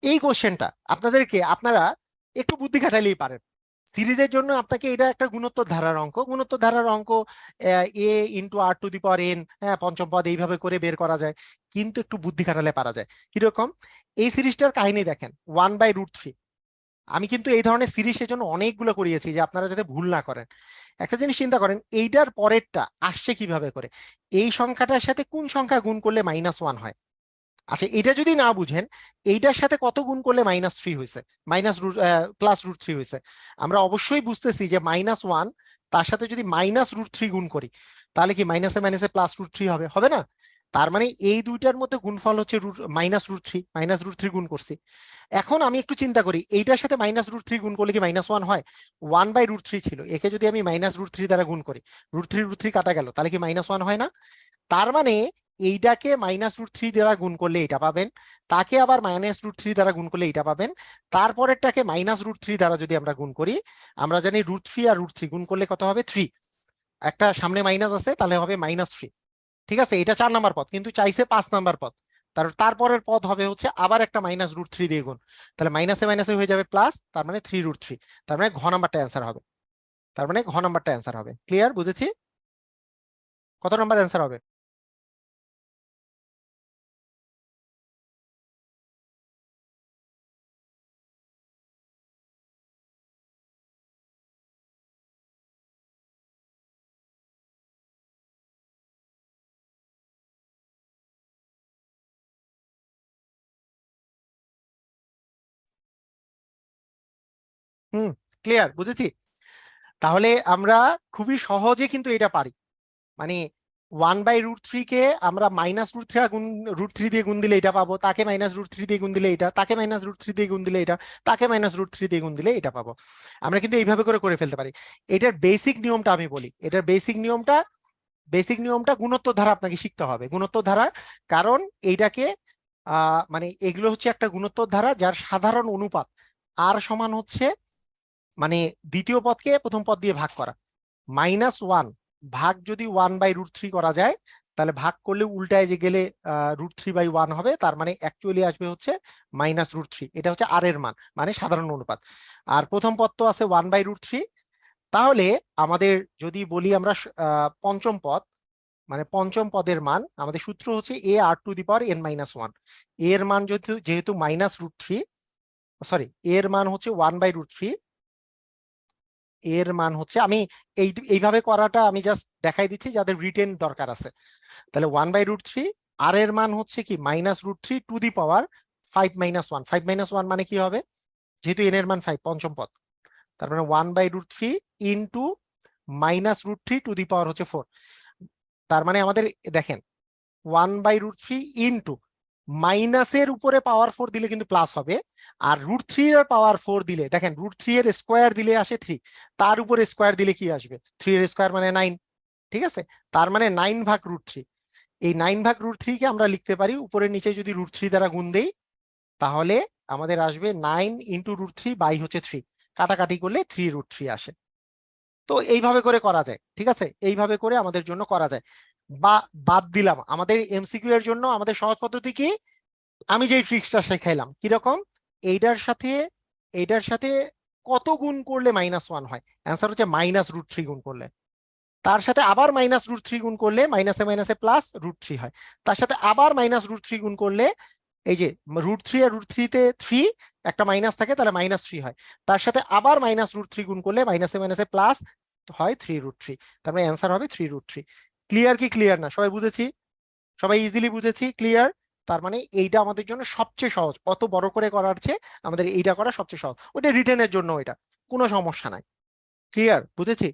এই কোশ্চেনটা আপনারা একটু বুদ্ধি খাটালেই পারেন। সিরিজের জন্য আপনাকে এটা একটা গুণোত্তর ধারার অঙ্ক, a into r to the power n, হ্যাঁ, পঞ্চম পদ এইভাবে করে বের করা যায়, কিন্তু একটু বুদ্ধি খাটালে পারা যায়। কিরকম? এই সিরিজটার কাহিনী দেখেন, 1/√3। আমি কিন্তু এই ধরনের সিরিজের জন্য অনেকগুলো করিয়েছি, যে আপনারা যাতে ভুল না করেন। একটা জিনিস চিন্তা করেন, এইটার পরেরটা আসছে কিভাবে করে, এই সংখ্যাটার সাথে কোন সংখ্যা গুণ করলে -1 হয়। আচ্ছা, এটা যদি না বুঝেন, এইটার সাথে কত গুণ করলে -3 হয়েছে, +√3 হয়েছে, আমরা অবশ্যই বুঝতেছি যে -1 তার সাথে যদি -√3 গুণ করি, তাহলে কি মাইনাসে মাইনাসে +√3 হবে, হবে না? তার মানে এই দুইটার মধ্যে গুণফল হচ্ছে -√3 গুণ করছি। এখন আমি একটু চিন্তা করি, এইটার সাথে -√3 গুণ করলে কি -1 হয়? 1/√3 ছিল, একে যদি আমি -√3 দ্বারা গুণ করি, √3 কাটা গেল, তাহলে কি -1 হয় না? তার মানে এইটাকে -√3 দ্বারা গুণ করলে এটা পাবেন, তাকে আবার -√3 দ্বারা গুণ করলে এটা পাবেন, তারপরেরটাকে -√3 দ্বারা যদি আমরা গুণ করি, আমরা জানি √3 আর √3 গুণ করলে কত হবে? 3। একটা সামনে মাইনাস আছে, তাহলে হবে -3। ঠিক আছে, এটা 4 নাম্বার পদ, কিন্তু চাইছে 5 নাম্বার পদ। তারপরের পদ হবে হচ্ছে আবার একটা -√3 দিয়ে গুণ, তাহলে মাইনাসে মাইনাসে হয়ে যাবে প্লাস, তার মানে 3√3। তার মানে ঘ নাম্বারটা অ্যান্সার হবে। ক্লিয়ার? বুঝেছি? কত নাম্বার অ্যান্সার হবে? হুম, ক্লিয়ার, বুঝেছি। তাহলে আমরা খুবই সহজে কিন্তু এটা পারি। মানে 1/√3 কে আমরা -√3 গুণ, √3 দিয়ে গুণ দিলে এটা পাবো, তাকে -√3 দিয়ে গুণ দিলে এটা, তাকে -√3 দিয়ে গুণ দিলে এটা, তাকে -√3 দিয়ে গুণ দিলে এটা পাবো। আমরা কিন্তু এইভাবে করে করে ফেলতে পারি। এটার বেসিক নিয়মটা আমি বলি, এটার বেসিক নিয়মটা গুণোত্তর ধারা আপনাকে শিখতে হবে, গুণোত্তর ধারা। কারণ এইটাকে মানে এগুলো হচ্ছে একটা গুণোত্তর ধারা যার সাধারণ অনুপাত আর সমান হচ্ছে, মানে দ্বিতীয় পদকে প্রথম পদ দিয়ে ভাগ করা। -1 ভাগ যদি 1/√3 করা যায়, তাহলে ভাগ করলে উল্টায় যে গেলে √3/1 হবে, তার মানে অ্যাকচুয়ালি আসবে হচ্ছে -√3। এটা হচ্ছে আর এর মান, মানে সাধারণ অনুপাত। আর প্রথম পদ তো আছে 1/√3। তাহলে আমাদের যদি বলি আমরা পঞ্চম পদ, মানে পঞ্চম পদের মান, আমাদের সূত্র হচ্ছে AR⁴ এর মান যেহেতু যেহেতু -√3, সরি, এর মান হচ্ছে 1/√3, এর মান হচ্ছে, আমি এইভাবে করাটা আমি জাস্ট দেখাই দিচ্ছি যাদের রিটেন দরকার আছে। তাহলে 1/√3, আর এর মান হচ্ছে কি -√3 টু দি পাওয়ার 5 - 1, 5 - 1 মানে কি হবে? যেহেতু এন এর মান 5, পঞ্চম পদ, তার মানে 1/√3 ইন্টু -√3 টু দি পাওয়ার হচ্ছে 4। তার মানে আমাদের দেখেন, 1/√3 ইন্টু মাইনাসের উপরে পাওয়ার 4 দিলে কিন্তু প্লাস হবে, আর √3 এর পাওয়ার 4 দিলে, দেখেন √3 এর স্কোয়ার দিলে আসে 3, তার উপরে স্কোয়ার দিলে কি আসবে? 3 এর স্কোয়ার মানে 9। ঠিক আছে, তার মানে 9/√3। এই 9/√3 কে আমরা লিখতে পারি উপরে নিচে যদি √3 দ্বারা গুণ দেই, তাহলে আমাদের আসবে 9 × √3/হচ্ছে 3, কাটাকাটি করলে 3√3 আসে। তো এইভাবে করে করা যায়, ঠিক আছে, এইভাবে করে আমাদের জন্য করা যায়। বা বাদ দিলাম, আমাদের এমসিকিউ এর জন্য আমাদের সহজ পদ্ধতি কি? আমি যে ট্রিক্সটা শেখাইলাম, কিরকম? এইটার সাথে এইটার সাথে কত গুণ করলে -1 হয়? অ্যান্সার হচ্ছে -√3 গুণ করলে। তার সাথে আবার -√3 গুণ করলে মাইনাসে মাইনাসে +√3 হয়। তার সাথে আবার -√3 গুণ করলে, এই যে √3 আর √3 তে 3 একটা মাইনাস থাকে, তাহলে -3 হয়। তার সাথে আবার -√3 গুণ করলে মাইনাসে মাইনাসে প্লাস হয় 3√3। তার মানে অ্যান্সার হবে 3√3। ক্লিয়ার কি ক্লিয়ার না? সবাই বুঝেছি? সবাই ইজিলি বুঝেছি? ক্লিয়ার? তার মানে এইটা আমাদের জন্য সবচেয়ে সহজ, অত বড় করে করার চেয়ে আমাদের এইটা করা সবচেয়ে সহজ। ওটা রিটেনের জন্য, এটা কোনো সমস্যা নাই। ক্লিয়ার? বুঝেছি?